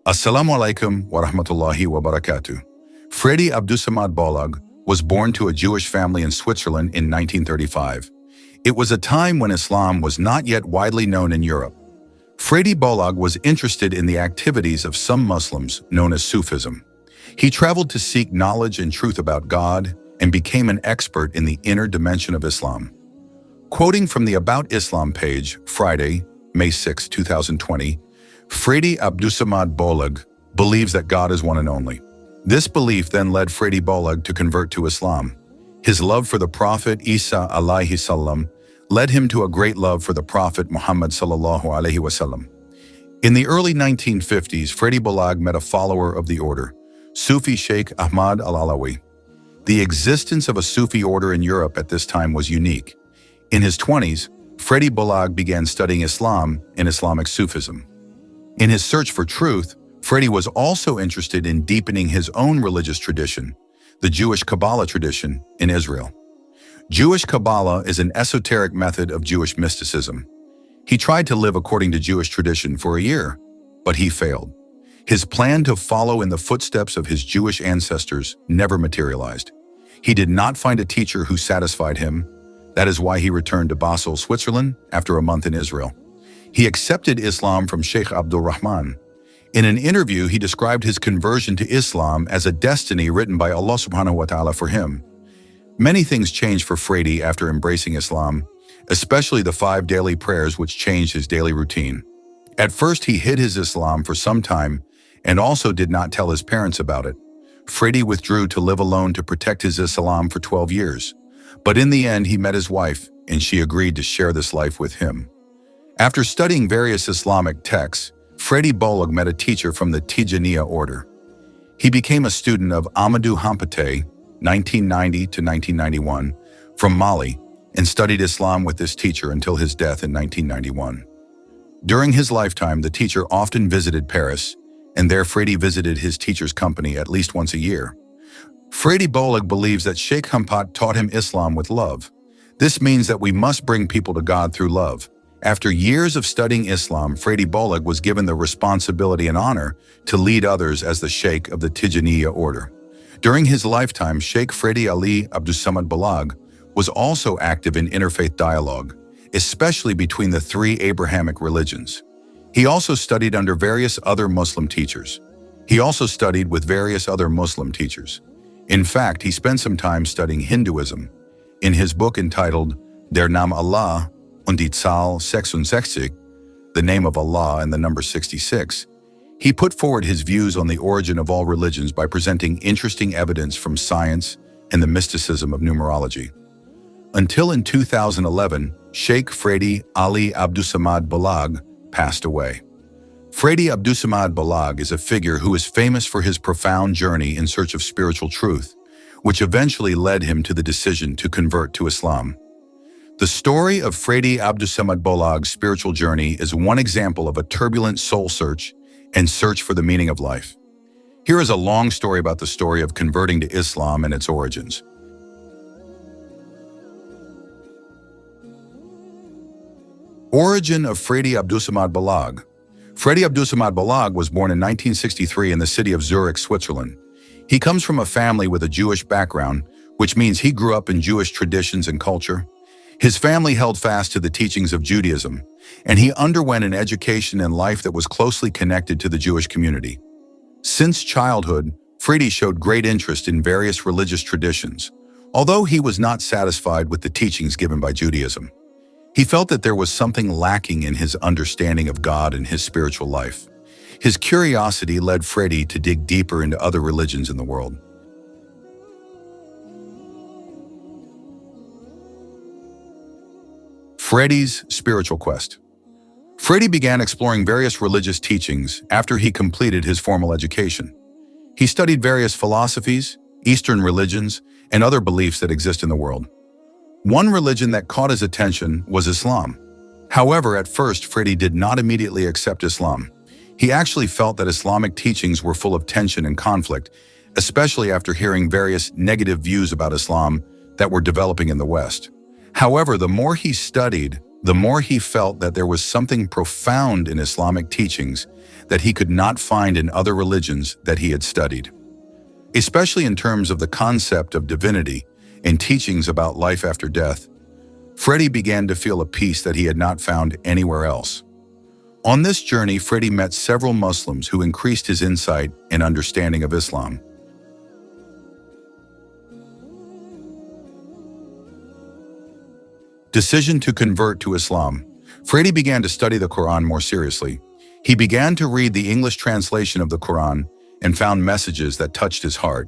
Assalamu alaikum wa rahmatullahi wa barakatuh. Fredy Abdussamad Bollag was born to a Jewish family in Switzerland in 1935. It was a time when Islam was not yet widely known in Europe. Fredy Bolag was interested in the activities of some Muslims known as Sufism. He traveled to seek knowledge and truth about God and became an expert in the inner dimension of Islam. Quoting from the About Islam page, Friday, May 6, 2020, Fredy Abdussamad Bollag believes that God is one and only. This belief then led Fredy Bolag to convert to Islam. His love for the Prophet Isa alayhi salam led him to a great love for the Prophet Muhammad sallallahu alayhi wasallam. In the early 1950s, Fredy Bolag met a follower of the order, Sufi Sheikh Ahmad al-Alawi. The existence of a Sufi order in Europe at this time was unique. In his 20s, Fredy Bolag began studying Islam and Islamic Sufism. In his search for truth, Fredy was also interested in deepening his own religious tradition, the Jewish Kabbalah tradition in Israel. Jewish Kabbalah is an esoteric method of Jewish mysticism. He tried to live according to Jewish tradition for a year, but he failed. His plan to follow in the footsteps of his Jewish ancestors never materialized. He did not find a teacher who satisfied him. That is why he returned to Basel, Switzerland, after a month in Israel. He accepted Islam from Sheikh Abdul Rahman. In an interview, he described his conversion to Islam as a destiny written by Allah subhanahu wa ta'ala for him. Many things changed for Fredy after embracing Islam, especially the 5 daily prayers which changed his daily routine. At first, he hid his Islam for some time and also did not tell his parents about it. Fredy withdrew to live alone to protect his Islam for 12 years. But in the end, he met his wife, and she agreed to share this life with him. After studying various Islamic texts, Fredy Bolag met a teacher from the Tijaniya order. He became a student of Amadou Hampate, 1990 to 1991, from Mali, and studied Islam with this teacher until his death in 1991. During his lifetime, the teacher often visited Paris, and there Fredy visited his teacher's company at least once a year. Fredy Bolag believes that Sheikh Hampat taught him Islam with love. This means that we must bring people to God through love. After years of studying Islam, Fredy Bolag was given the responsibility and honor to lead others as the Sheikh of the Tijaniya order. During his lifetime, Sheikh Fredy Abdussamad Bollag was also active in interfaith dialogue, especially between the 3 Abrahamic religions. He also studied under various other Muslim teachers. In fact, he spent some time studying Hinduism. In his book entitled Der Name Allah und die Zahl 66, the name of Allah and the number 66, he put forward his views on the origin of all religions by presenting interesting evidence from science and the mysticism of numerology. Until in 2011, Sheikh Fredy Abdussamad Bollag passed away. Fredy Abdussamad Bollag is a figure who is famous for his profound journey in search of spiritual truth, which eventually led him to the decision to convert to Islam. The story of Fredy Abdussamad Bollag's spiritual journey is one example of a turbulent soul search and search for the meaning of life. Here is a long story about the story of converting to Islam and its origins. Origin of Fredy Abdussamad Bollag. Fredy Abdussamad Bollag was born in 1963 in the city of Zurich, Switzerland. He comes from a family with a Jewish background, which means he grew up in Jewish traditions and culture. His family held fast to the teachings of Judaism, and he underwent an education and life that was closely connected to the Jewish community. Since childhood, Fredy showed great interest in various religious traditions, although he was not satisfied with the teachings given by Judaism. He felt that there was something lacking in his understanding of God and his spiritual life. His curiosity led Fredy to dig deeper into other religions in the world. Fredy's spiritual quest. Fredy began exploring various religious teachings after he completed his formal education. He studied various philosophies, Eastern religions, and other beliefs that exist in the world. One religion that caught his attention was Islam. However, at first, Fredy did not immediately accept Islam. He actually felt that Islamic teachings were full of tension and conflict, especially after hearing various negative views about Islam that were developing in the West. However, the more he studied, the more he felt that there was something profound in Islamic teachings that he could not find in other religions that he had studied, especially in terms of the concept of divinity and teachings about life after death. Fredy began to feel a peace that he had not found anywhere else. On this journey, Fredy met several Muslims who increased his insight and understanding of Islam. Decision to convert to Islam. Fredy began to study the Quran more seriously. He began to read the English translation of the Quran and found messages that touched his heart.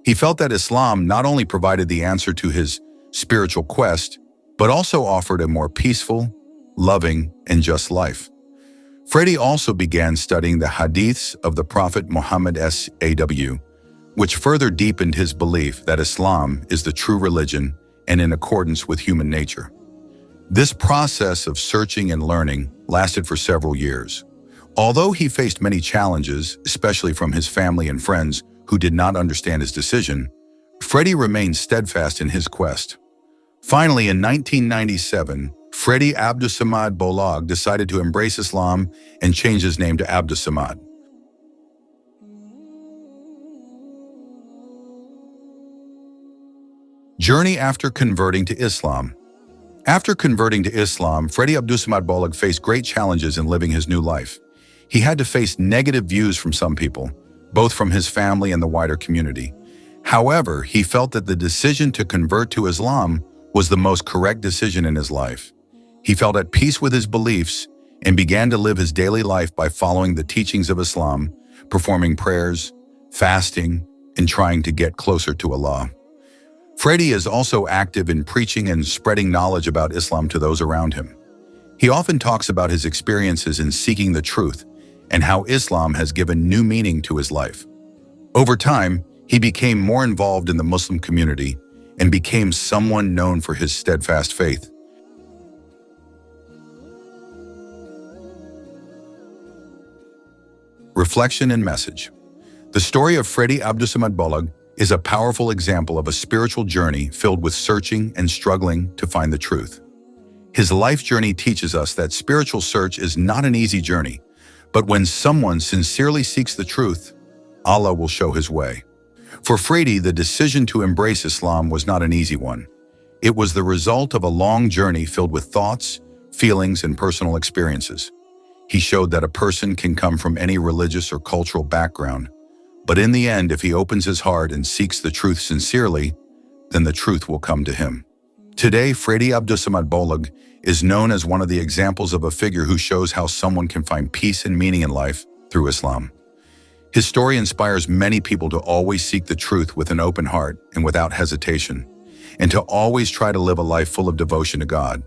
He felt that Islam not only provided the answer to his spiritual quest, but also offered a more peaceful, loving, and just life. Fredy also began studying the hadiths of the Prophet Muhammad SAW, which further deepened his belief that Islam is the true religion and in accordance with human nature. This process of searching and learning lasted for several years. Although he faced many challenges, especially from his family and friends who did not understand his decision, Fredy remained steadfast in his quest. Finally, in 1997, Fredy Abdussamad Bollag decided to embrace Islam and change his name to Abdussamad. Journey after converting to Islam. After converting to Islam, Fredy Abdussamad Bollag faced great challenges in living his new life. He had to face negative views from some people, both from his family and the wider community. However, he felt that the decision to convert to Islam was the most correct decision in his life. He felt at peace with his beliefs and began to live his daily life by following the teachings of Islam, performing prayers, fasting, and trying to get closer to Allah. Fredy is also active in preaching and spreading knowledge about Islam to those around him. He often talks about his experiences in seeking the truth and how Islam has given new meaning to his life. Over time, he became more involved in the Muslim community and became someone known for his steadfast faith. Reflection and message. The story of Fredy Abdussamad Bollag is a powerful example of a spiritual journey filled with searching and struggling to find the truth. His life journey teaches us that spiritual search is not an easy journey, but when someone sincerely seeks the truth, Allah will show his way. For Fredy, the decision to embrace Islam was not an easy one. It was the result of a long journey filled with thoughts, feelings, and personal experiences. He showed that a person can come from any religious or cultural background, but in the end, if he opens his heart and seeks the truth sincerely, then the truth will come to him. Today, Fredy Abdussamad Bollag is known as one of the examples of a figure who shows how someone can find peace and meaning in life through Islam. His story inspires many people to always seek the truth with an open heart and without hesitation, and to always try to live a life full of devotion to God.